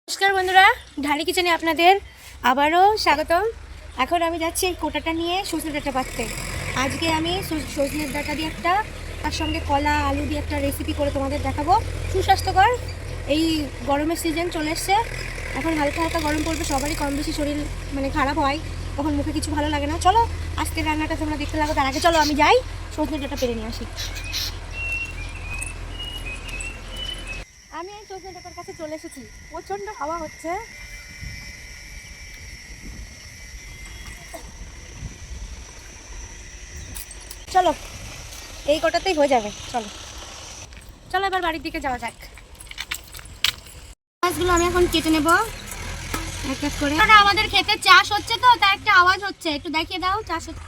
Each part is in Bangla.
নমস্কার বন্ধুরা, ঢালি কিচেনে আপনাদের আবারও স্বাগতম। এখন আমি যাচ্ছি এই কোটাটা নিয়ে সজনে ডাঁটা পাততে। আজকে আমি সজনের ডাঁটা দিয়ে একটা, তার সঙ্গে কলা আলু দিয়ে একটা রেসিপি করে তোমাদের দেখাবো, সুস্বাস্থ্যকর। এই গরমের সিজন চলে এসছে, এখন হালকা হালকা গরম পড়বে, সবারই কম বেশি শরীর খারাপ হয়, তখন মুখে কিছু ভালো লাগে না। চলো আজকের রান্নাটা তোমরা দেখতে লাগো। তার আগে চলো আমি যাই সজনে ডাঁটা পেরে নিয়ে আসি। আমি এই সজনে ডাঁটার কাছে চলে এসেছি, প্রচণ্ড হাওয়া হচ্ছে। চলো এই কটাতেই হয়ে যাবে। চলো চলো এবার বাড়ির দিকে যাওয়া যাক। মাছগুলো আমি এখন কেটে নেব এক এক করে। আমাদের ক্ষেতে চাষ হচ্ছে, তো তার একটা আওয়াজ হচ্ছে, একটু দেখিয়ে দাও। চাষ হচ্ছে,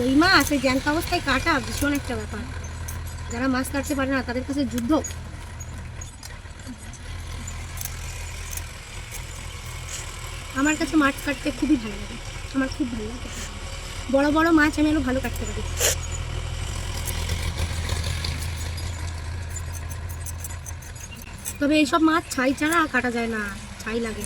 ওই মাছ এই জ্যান্ত অবস্থায় কাটা ভীষণ একটা ব্যাপার। যারা মাছ কাটতে পারে না তাদের কাছে যুদ্ধ। আমার কাছে মাছ কাটতে খুবই ভালো লাগে, আমার খুব ভালো লাগে। বড় বড় মাছ আমি আরো ভালো কাটতে পারি। তবে এইসব মাছ ছাই ছাড়া কাটা যায় না, ছাই লাগে।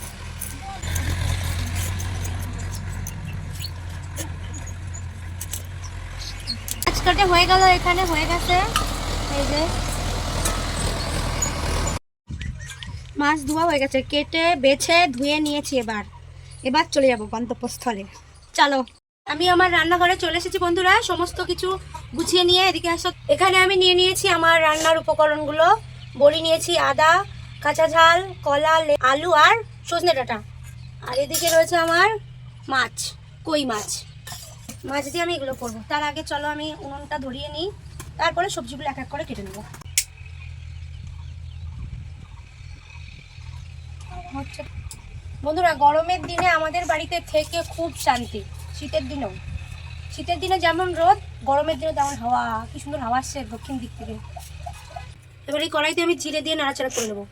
মাছ কাটে হয়ে গেল, এখানে হয়ে গেছে। এই যে মাছ ধোয়া হয়ে গেছে, কেটে বেছে ধুয়ে নিয়েছি। এবার চলে যাব গন্তব্যস্থলে। চলো আমি আমার রান্নাঘরে চলে এসেছি বন্ধুরা, সমস্ত কিছু গুছিয়ে নিয়ে। এদিকে আসো, এখানে আমি নিয়ে নিয়েছি আমার রান্নার উপকরণগুলো। বড়ি নিয়েছি, আদা, কাঁচা ঝাল, কলা, আলু আর সজনে ডাঁটা। আর এদিকে রয়েছে আমার মাছ, কই মাছ। মাছ দিয়ে আমি এগুলো করবো। তার আগে চলো আমি উনুনটা ধরিয়ে নিই, তারপরে সবজিগুলো এক এক করে কেটে নেবো। হচ্ছে বন্ধুরা, গরমের দিনে আমাদের বাড়িতে থেকে খুব শান্তি। শীতের দিনে যেমন রোদ, গরমের দিনে তেমন হাওয়া। কি সুন্দর হাওয়া আসছে দক্ষিণ দিক থেকে। এবার এই কড়াইতে আমি জিরে দিয়ে নাড়াচাড়া করে নেবো।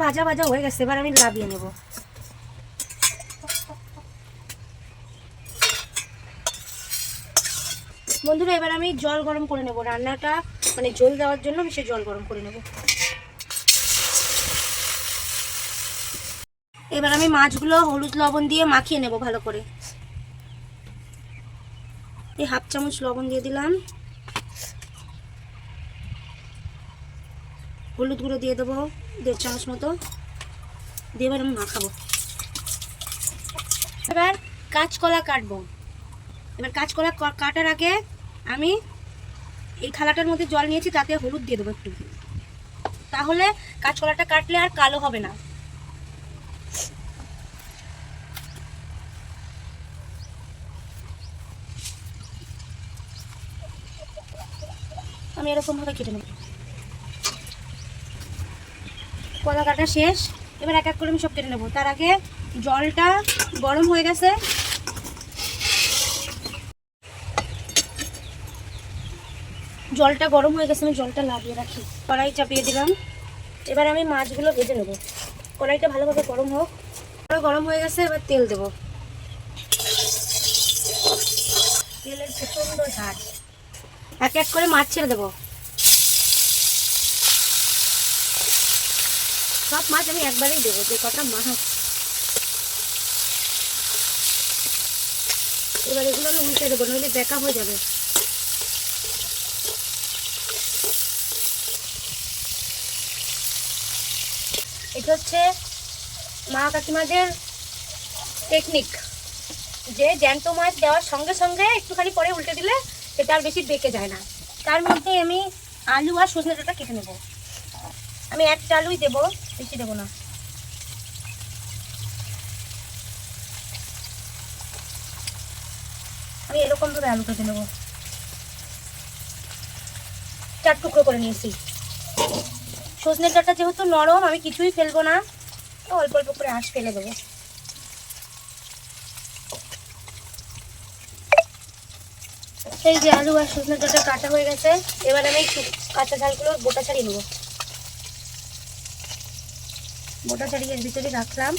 ভাজা ভাজা হয়ে গেছে, এবার আমি লাভিয়ে নেব। বন্ধুরা এবার আমি জল গরম করে নেব, রান্নাটা ঝোল দেওয়ার জন্য আমি সেই জল গরম করে নেব। এবার আমি মাছগুলো হলুদ লবণ দিয়ে মাখিয়ে নেব ভালো করে। এই হাফ চামচ লবণ দিয়ে দিলাম, হলুদ গুঁড়ো দিয়ে দেবো 1.5 চামচ মতো, দিয়ে এবার আমি মাখাবো। এবার কাঁচকলা কাটবো। এবার কাঁচকলা কাটার আগে আমি এই থালাটার মধ্যে জল নিয়েছি, তাতে হলুদ দিয়ে দেবো একটু, তাহলে কাঁচকলাটা কাটলে আর কালো হবে না। আমি এরকম ভাবে কেটে নেব। কলা কাটা শেষ, এবার এক এক করে আমি সব কেটে নেবো। তার আগে জলটা গরম হয়ে গেছে, আমি জলটা লাগিয়ে রাখি। কড়াই চাপিয়ে দিলাম, এবার আমি মাছগুলো ভেজে নেব। কড়াইটা ভালোভাবে গরম হোক। গরম হয়ে গেছে, এবার তেল দেব। তেলের প্রচন্ড ঝাঁজ। এক এক করে মাছ ছেড়ে দেবো। সব মাছ আমি একবারেই দেবো, যে কটা মাছ। এবার এগুলো আমি উল্টে দেবো, নইলে বেঁকা হয়ে যাবে। এটা হচ্ছে মা কাকিমাদের টেকনিক, যে জ্যান্ত মাছ দেওয়ার সঙ্গে সঙ্গে একটুখানি পরে উল্টে দিলে সেটা আর বেশি বেঁকে যায় না। তার মধ্যে আমি আলু আর সজনে ডাঁটা কেটে নেব। আমি একটা আলুই দেবো, বেশি দেবো না। আমি এরকম ভাবে আলু কেটে নেব, 4 টুকরো করে নিয়েছি। সজনে ডাঁটা যেহেতু নরম, আমি কিছুই ফেলবো না, অল্প অল্প করে আঁশ ফেলে দেবো। এই যে আলু আর সজনে ডাঁটা কাটা হয়ে গেছে, এবার আমি কাঁচা ঝালগুলো গোটা ছাড়িয়ে নেবো। গোটা ছাড়িয়ে এর ভিতরে রাখলাম।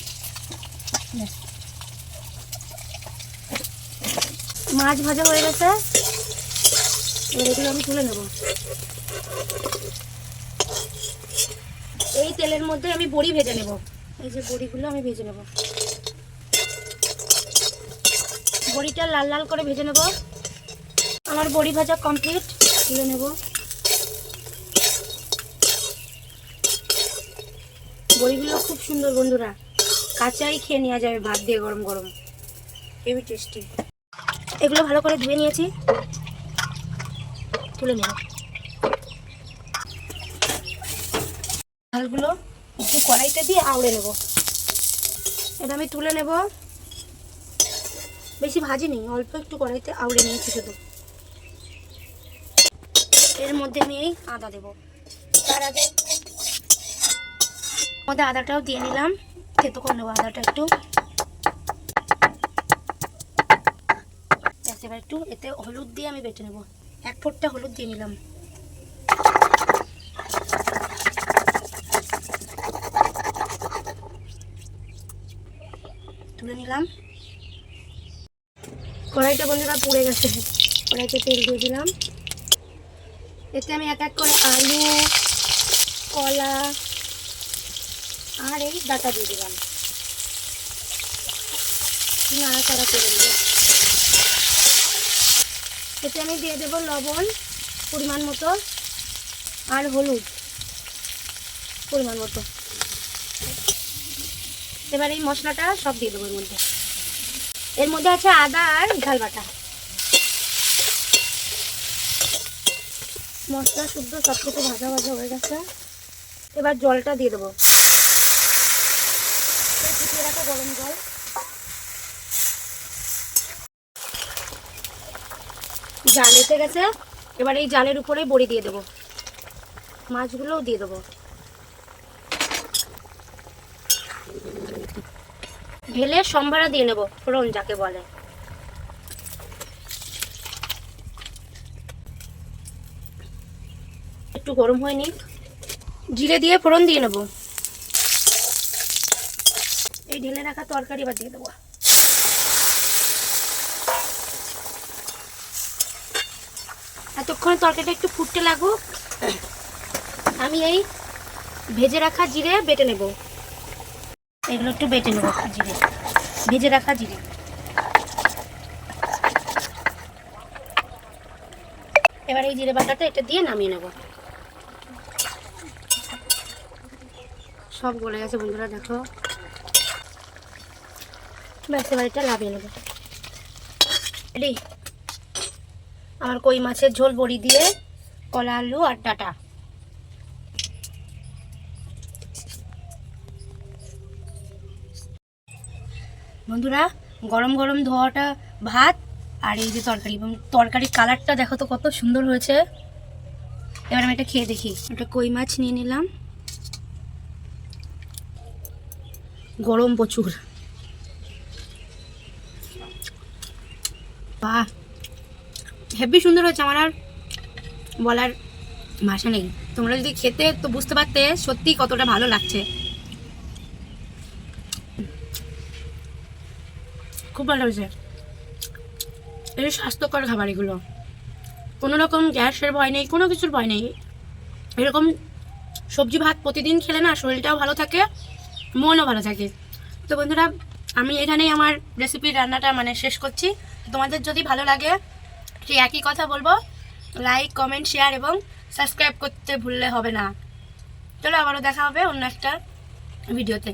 মাছ ভাজা হয়ে গেছে, এবার এগুলো আমি তুলে নেব। এই তেলের মধ্যে আমি বড়ি ভেজে নেব। এই যে বড়িগুলো আমি ভেজে নেব, বড়িটা লাল লাল করে ভেজে নেব। আমার বড়ি ভাজা কমপ্লিট, তুলে নেব। বড়িগুলো খুব সুন্দর বন্ধুরা, কাঁচাই খেয়ে নেওয়া যাবে ভাত দিয়ে গরম গরম, হেভি টেস্টি। এগুলো ভালো করে ধুয়ে নিয়েছি, তুলে নেব। ঝালগুলো একটু কড়াইতে দিয়ে আউড়ে নেব। এটা আমি তুলে নেব, বেশি ভাজিনি, অল্প একটু কড়াইতে আউড়ে নিয়েছি শুধু। এর মধ্যে আমি এই আদা দেব। তার আগে মধ্যে আদাটাও দিয়ে নিলাম, থেতো করে নেবো আদাটা একটু। এবার একটু এতে হলুদ দিয়ে আমি বেটে নেব, 1 ফোঁটা হলুদ দিয়ে নিলাম। তুলে নিলাম। কড়াইটা বন্ধুরা পুড়ে গেছে, কড়াইতে তেল দিয়ে দিলাম। এতে আমি এক এক করে আলু, কলা আর এই ডাটা দিয়ে দিলাম, নাড়াচাড়া করে দেবো। এতে আমি দিয়ে দেবো লবণ পরিমাণ মতো আর হলুদ পরিমাণ মতো। এবার এই মশলাটা সব দিয়ে দেবো এর মধ্যে। এর মধ্যে আছে আদা আর ঝাল বাটা। মশলা শুদ্ধ সব কিছু ভাজা ভাজা হয়ে গেছে, এবার জলটা দিয়ে দেবো, ফুটিয়ে রাখা গরম জল। জাল এসে গেছে, এবার এই জালের উপরে বড়ি দিয়ে দেবো, মাছগুলোও দিয়ে দেবো। ঢেলে সম্ভারা দিয়ে নেব, ফোড়ন যাকে বলে। একটু গরম হয়ে নিক, জিরে দিয়ে ফোড়ন দিয়ে নেব। এই ঢেলে রাখা তরকারি এবার দিয়ে দেবো। এতক্ষণে তরকারিটা একটু ফুটতে লাগুক, আমি এই ভেজে রাখা জিরে বেটে নেব। এগুলো একটু বেটে নেব, জিরে ভেজে রাখা জিরে। এবার এই জিরে বাটাটা এটা দিয়ে নামিয়ে নেব। সব গলে গেছে বন্ধুরা, দেখো। ব্যাস এবার এটা নামিয়ে নেব। রেডি আমার কই মাছের ঝোল বড়ি দিয়ে কলা, আলু আর ডাটা। বন্ধুরা গরম গরম ধোয়াটা ভাত আর এই যে তরকারি, এবং তরকারির কালারটা দেখো তো কত সুন্দর হয়েছে। এবার আমি এটা খেয়ে দেখি। একটা কই মাছ নিয়ে নিলাম, গরম প্রচুর। বাহ, হেভি সুন্দর হয়েছে, আমার আর বলার ভাষা নেই। তোমরা যদি খেতে তো বুঝতে পারতে সত্যি কতটা ভালো লাগছে। খুব ভালো হয়েছে। এই স্বাস্থ্যকর খাবার এগুলো, কোনো রকম গ্যাসের ভয় নেই, কোনো কিছুর ভয় নেই। এরকম সবজি ভাত প্রতিদিন খেলে না শরীরটাও ভালো থাকে, মনও ভালো থাকে। তো বন্ধুরা আমি এখানেই আমার রেসিপির রান্নাটা শেষ করছি। তোমাদের যদি ভালো লাগে সেই একই কথা বলবো, লাইক, কমেন্ট, শেয়ার এবং সাবস্ক্রাইব করতে ভুললে হবে না। চলো আবারও দেখা হবে অন্য একটা ভিডিওতে।